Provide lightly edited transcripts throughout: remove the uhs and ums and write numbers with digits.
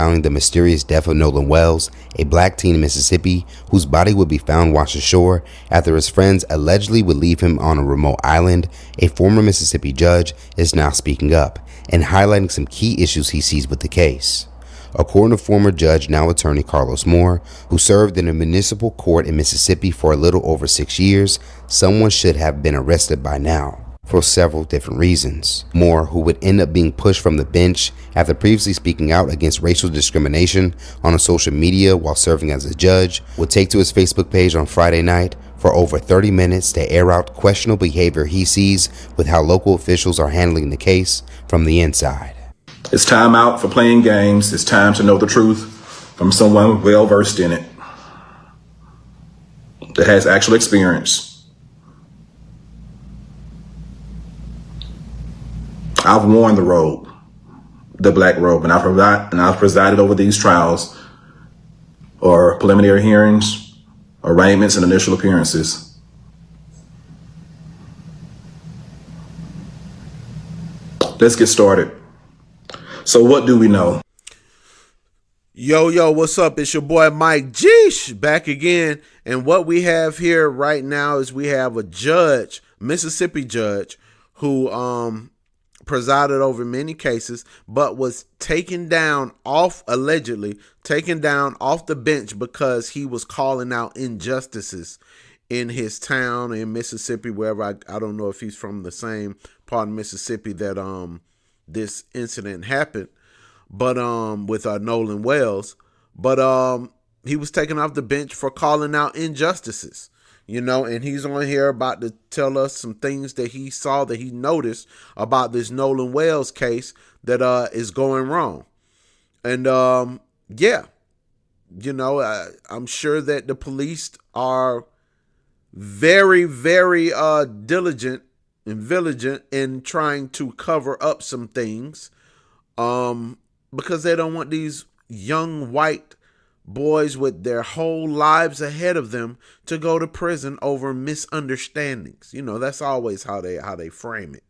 surrounding the mysterious death of Nolan Wells, a black teen in Mississippi whose body would be found washed ashore after his friends allegedly would leave him on a remote island, a former Mississippi judge is now speaking up and highlighting some key issues he sees with the case. According to former judge, now attorney Carlos Moore, who served in a municipal court in Mississippi for a little over 6 years, someone should have been arrested by now for several different reasons. Moore, who would end up being pushed from the bench after previously speaking out against racial discrimination on social media while serving as a judge, would take to his Facebook page on Friday night for over 30 minutes to air out questionable behavior he sees with how local officials are handling the case from the inside. It's time out for playing games. It's time to know the truth from someone well versed in it, that has actual experience. I've worn the robe, the black robe, and I've presided over these trials or preliminary hearings, arraignments, and initial appearances. Let's get started. So what do we know? Yo, what's up? It's your boy Mike Geesh back again. And what we have here right now is we have a judge, Mississippi judge, who presided over many cases, but was allegedly taken down off the bench because he was calling out injustices in his town in Mississippi, wherever. I don't know if he's from the same part of Mississippi that this incident happened, but with Nolan Wells, but he was taken off the bench for calling out injustices. And he's on here about to tell us some things that he saw, that he noticed about this Nolan Wells case that is going wrong. And I'm sure that the police are very, very diligent and vigilant in trying to cover up some things because they don't want these young white boys with their whole lives ahead of them to go to prison over misunderstandings. That's always how they frame it.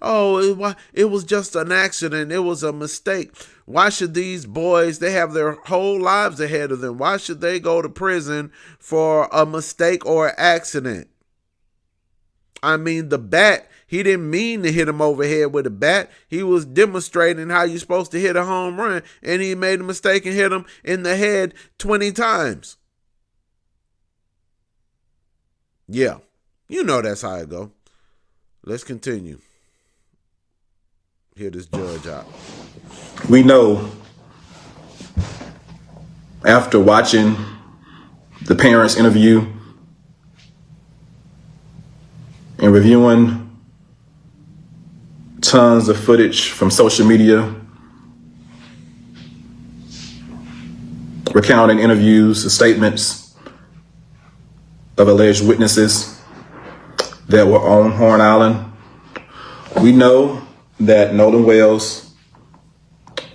Oh, it was just an accident. It was a mistake. Why should these boys, they have their whole lives ahead of them, why should they go to prison for a mistake or an accident? I mean, the bat, he didn't mean to hit him overhead with a bat. He was demonstrating how you're supposed to hit a home run, and he made a mistake and hit him in the head 20 times. Yeah, that's how it go. Let's continue. Hear this judge out. We know after watching the parents' interview and reviewing tons of footage from social media, recounting interviews and statements of alleged witnesses that were on Horn Island, we know that Nolan Wells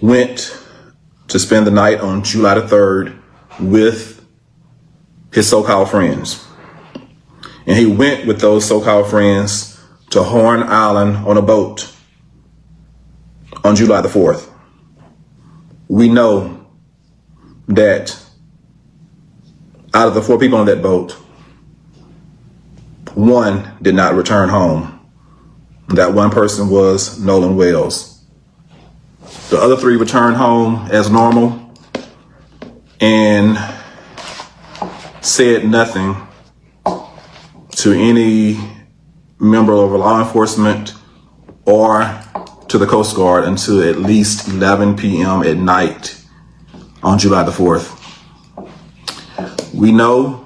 went to spend the night on July the 3rd with his so-called friends. And he went with those so-called friends to Horn Island on a boat on July the 4th. We know that out of the 4 people on that boat, 1 did not return home. That 1 person was Nolan Wells. The other 3 returned home as normal and said nothing to any member of law enforcement or to the Coast Guard until at least 11 p.m. at night on July the 4th. We know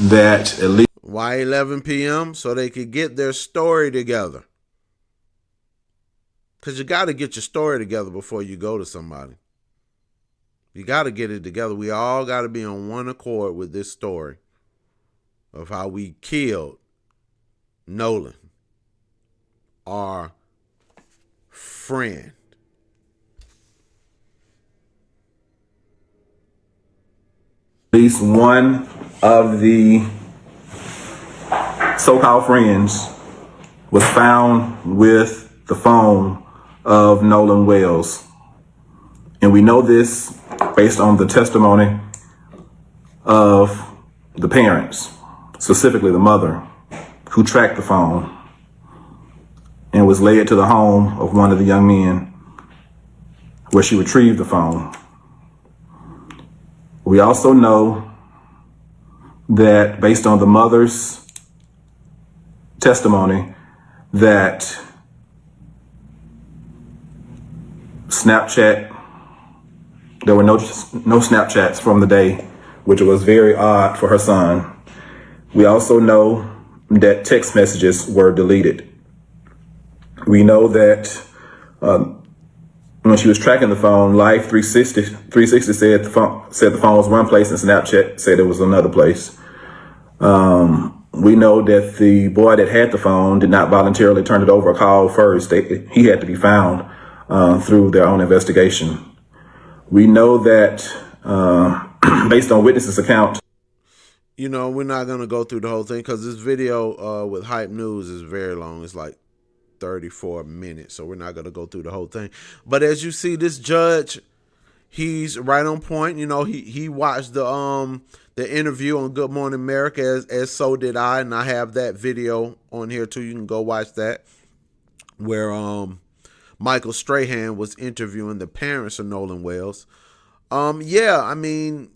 that at least... Why 11 p.m.? So they could get their story together. Because you got to get your story together before you go to somebody. You got to get it together. We all got to be on one accord with this story of how we killed Nolan, our friend. At least one of the so-called friends was found with the phone of Nolan Wells. And we know this based on the testimony of the parents, specifically the mother, who tracked the phone and was led to the home of one of the young men where she retrieved the phone. We also know that based on the mother's testimony that there were no Snapchats from the day, which was very odd for her son. We also know that text messages were deleted. We know that when she was tracking the phone, Life 360 said the phone was one place and Snapchat said it was another place. We know that the boy that had the phone did not voluntarily turn it over or call first. He had to be found through their own investigation. We know that based on witnesses' account. You know, we're not going to go through the whole thing because this video with Hype News is very long. It's like 34 minutes, so we're not going to go through the whole thing. But as you see, this judge, he's right on point. You know, he watched the interview on Good Morning America, as so did I, and I have that video on here too. You can go watch that, where Michael Strahan was interviewing the parents of Nolan Wells. Yeah, I mean,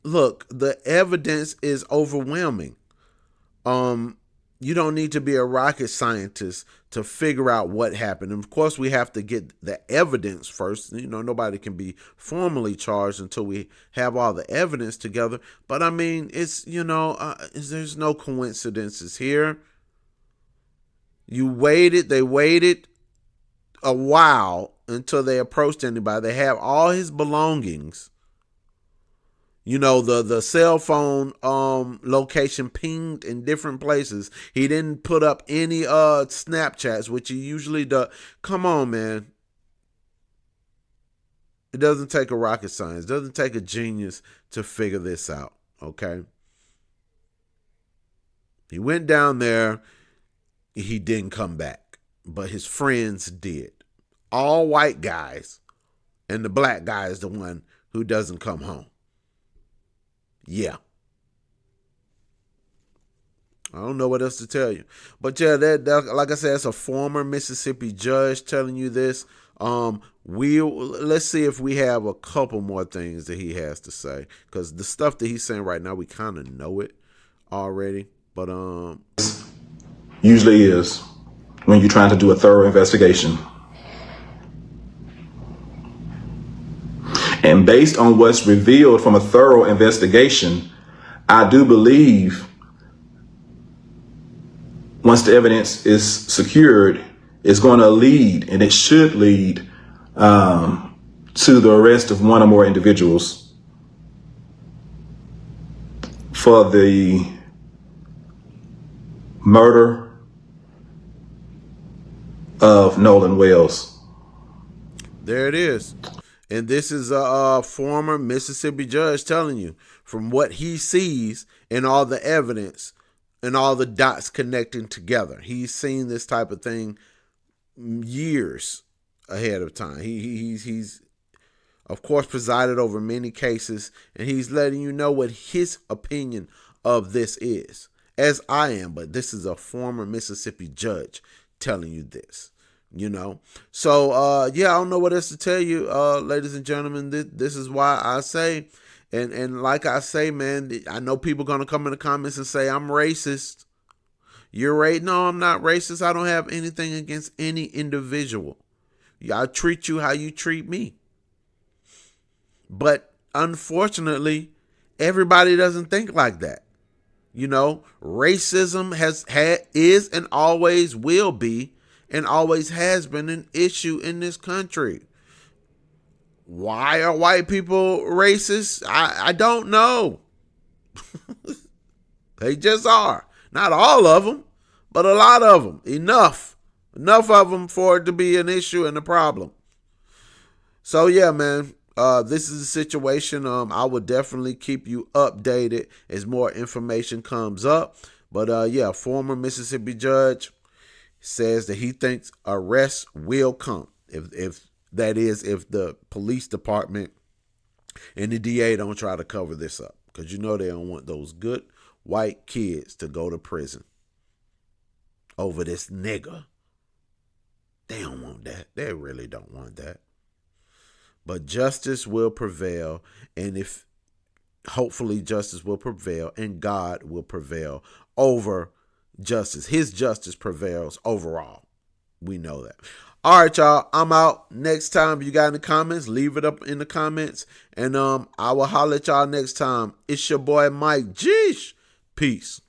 look, the evidence is overwhelming. You don't need to be a rocket scientist to figure out what happened. And of course, we have to get the evidence first. You know, nobody can be formally charged until we have all the evidence together. But I mean, it's, you know, there's no coincidences here. They waited a while until they approached anybody. They have all his belongings. You know, the cell phone location pinged in different places. He didn't put up any Snapchats, which he usually does. Come on, man. It doesn't take a rocket science. It doesn't take a genius to figure this out, okay? He went down there. He didn't come back, but his friends did. All white guys, and the black guy is the one who doesn't come home. Yeah. I don't know what else to tell you. But yeah, that like I said, it's a former Mississippi judge telling you this. Let's see if we have a couple more things that he has to say. Because the stuff that he's saying right now, we kind of know it already. But usually is when you're trying to do a thorough investigation. And based on what's revealed from a thorough investigation, I do believe once the evidence is secured, it's going to lead, and it should lead to the arrest of one or more individuals for the murder of Nolan Wells. There it is. And this is a former Mississippi judge telling you from what he sees and all the evidence and all the dots connecting together. He's seen this type of thing years ahead of time. He's of course presided over many cases, and he's letting you know what his opinion of this is, as I am. But this is a former Mississippi judge telling you this. You know, so yeah, I don't know what else to tell you, ladies and gentlemen. This is why I say, and like I say, man, I know people gonna come in the comments and say I'm racist. You're right. No, I'm not racist. I don't have anything against any individual. I treat you how you treat me. But unfortunately, everybody doesn't think like that. You know, racism is and always will be and always has been an issue in this country. Why are white people racist? I don't know. They just are. Not all of them, but a lot of them. Enough of them for it to be an issue and a problem. So yeah, man, this is a situation. I will definitely keep you updated as more information comes up. But yeah, former Mississippi judge says that he thinks arrests will come. If the police department And the DA don't try to cover this up because you know they don't want those good white kids to go to prison over this nigga. They don't want that. They really don't want that. But justice will prevail, and if hopefully justice will prevail, and God will prevail over justice. His justice prevails overall. We know that. All right, y'all. I'm out. Next time you got any comments, leave it up in the comments. And I will holler at y'all next time. It's your boy Mike. Jeesh. Peace.